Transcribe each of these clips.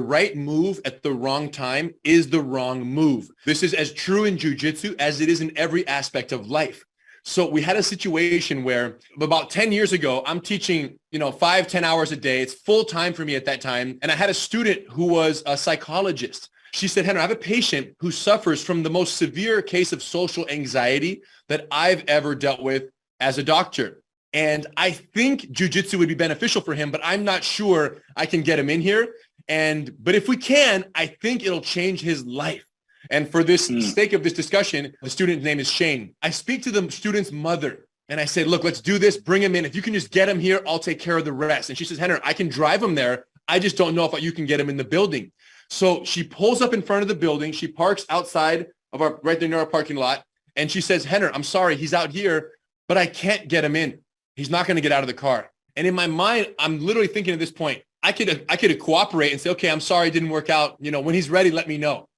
right move at the wrong time is the wrong move. This is as true in jiu-jitsu as it is in every aspect of life. So we had a situation where about 10 years ago, I'm teaching, 5-10 hours a day. It's full time for me at that time. And I had a student who was a psychologist. She said, Rener, I have a patient who suffers from the most severe case of social anxiety that I've ever dealt with as a doctor. And I think jiu-jitsu would be beneficial for him, but I'm not sure I can get him in here. But if we can, I think it'll change his life. And for this sake of this discussion, the student's name is Shane. I speak to the student's mother and I say, look, let's do this. Bring him in. If you can just get him here, I'll take care of the rest. And she says, Rener, I can drive him there. I just don't know if you can get him in the building. So she pulls up in front of the building. She parks outside of right there near our parking lot. And she says, Rener, I'm sorry, he's out here, but I can't get him in. He's not going to get out of the car. And in my mind, I'm literally thinking at this point, I could cooperate and say, okay, I'm sorry, it didn't work out. When he's ready, let me know.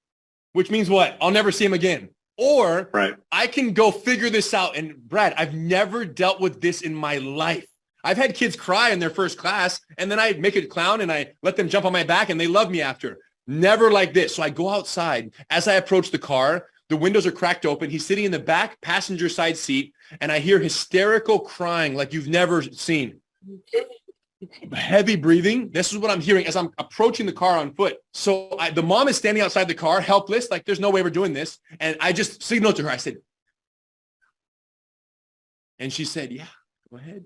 Which means what? I'll never see him again. Or I can go figure this out. And Brad, I've never dealt with this in my life. I've had kids cry in their first class, and then I make a clown and I let them jump on my back and they love me after. Never like this. So I go outside. As I approach the car, the windows are cracked open. He's sitting in the back passenger side seat, and I hear hysterical crying like you've never seen. Heavy breathing. This is what I'm hearing as I'm approaching the car on foot. So the mom is standing outside the car, helpless, like there's no way we're doing this. And I just signaled to her. I said, and she said, yeah, go ahead.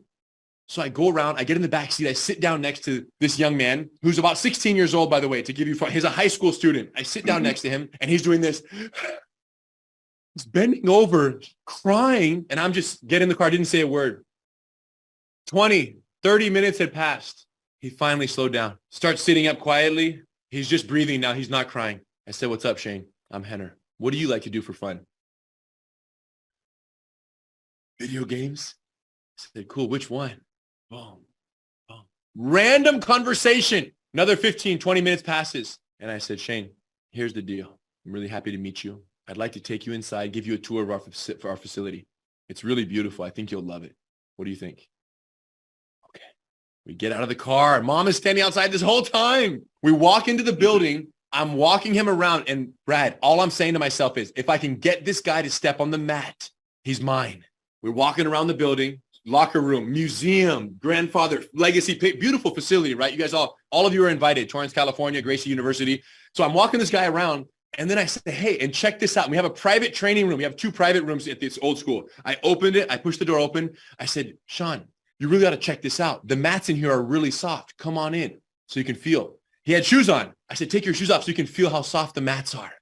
So I go around, I get in the back seat. I sit down next to this young man who's about 16 years old, by the way, to give you, he's a high school student. I sit down next to him and he's doing this. He's bending over, crying. And I'm just getting in the car. I didn't say a word. 30 minutes had passed. He finally slowed down, starts sitting up quietly. He's just breathing now. He's not crying. I said, what's up, Shane? I'm Rener. What do you like to do for fun? Video games? I said, cool. Which one? Boom. Boom. Random conversation. Another 15, 20 minutes passes. And I said, Shane, here's the deal. I'm really happy to meet you. I'd like to take you inside, give you a tour of our facility. It's really beautiful. I think you'll love it. What do you think? We get out of the car. Mom is standing outside this whole time. We walk into the building. I'm walking him around. And Brad, all I'm saying to myself is, if I can get this guy to step on the mat, he's mine. We're walking around the building, locker room, museum, grandfather, legacy, beautiful facility, right? You guys all of you are invited. Torrance, California, Gracie University. So I'm walking this guy around. And then I say, hey, and check this out. We have a private training room. We have 2 private rooms at this old school. I opened it. I pushed the door open. I said, Sean, you really got to check this out. The mats in here are really soft. Come on in so you can feel. He had shoes on. I said, take your shoes off so you can feel how soft the mats are.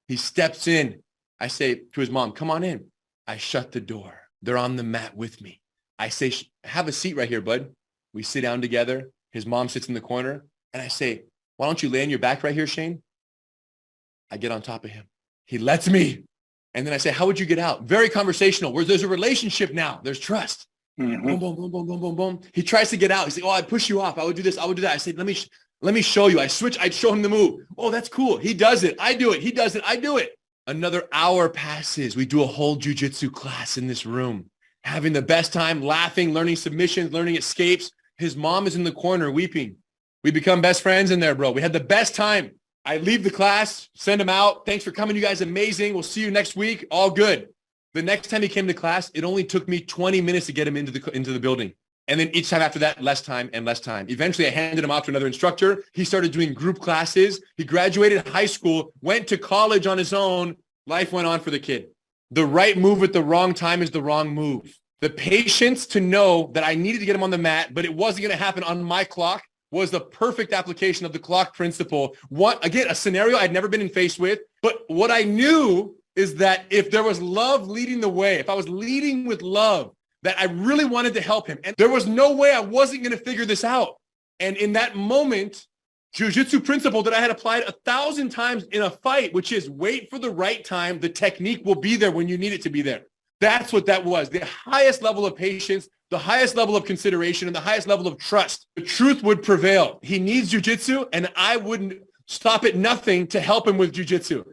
He steps in. I say to his mom, come on in. I shut the door. They're on the mat with me. I say, have a seat right here, bud. We sit down together. His mom sits in the corner. And I say, why don't you lay on your back right here, Shane? I get on top of him. He lets me. And then I say, how would you get out? Very conversational, where there's a relationship now. There's trust. Mm-hmm. Boom, boom, boom, boom, boom, boom, boom. He tries to get out. He's like, oh, I'd push you off. I would do this. I would do that. I said, let me show you. I'd show him the move. Oh, that's cool. He does it. I do it. He does it. I do it. Another hour passes. We do a whole jiu-jitsu class in this room, having the best time, laughing, learning submissions, learning escapes. His mom is in the corner weeping. We become best friends in there, bro. We had the best time. I leave the class, send him out. Thanks for coming. You guys amazing. We'll see you next week. All good. The next time he came to class, it only took me 20 minutes to get him into the building. And then each time after that, less time and less time. Eventually, I handed him off to another instructor. He started doing group classes. He graduated high school, went to college on his own. Life went on for the kid. The right move at the wrong time is the wrong move. The patience to know that I needed to get him on the mat, but it wasn't going to happen on my clock, was the perfect application of the clock principle. Again, a scenario I'd never been faced with, but what I knew is that if there was love leading the way, if I was leading with love, that I really wanted to help him. And there was no way I wasn't going to figure this out. And in that moment, jiu-jitsu principle that I had applied 1,000 times in a fight, which is wait for the right time. The technique will be there when you need it to be there. That's what that was. The highest level of patience, the highest level of consideration, and the highest level of trust. The truth would prevail. He needs jiu-jitsu, and I wouldn't stop at nothing to help him with jiu-jitsu.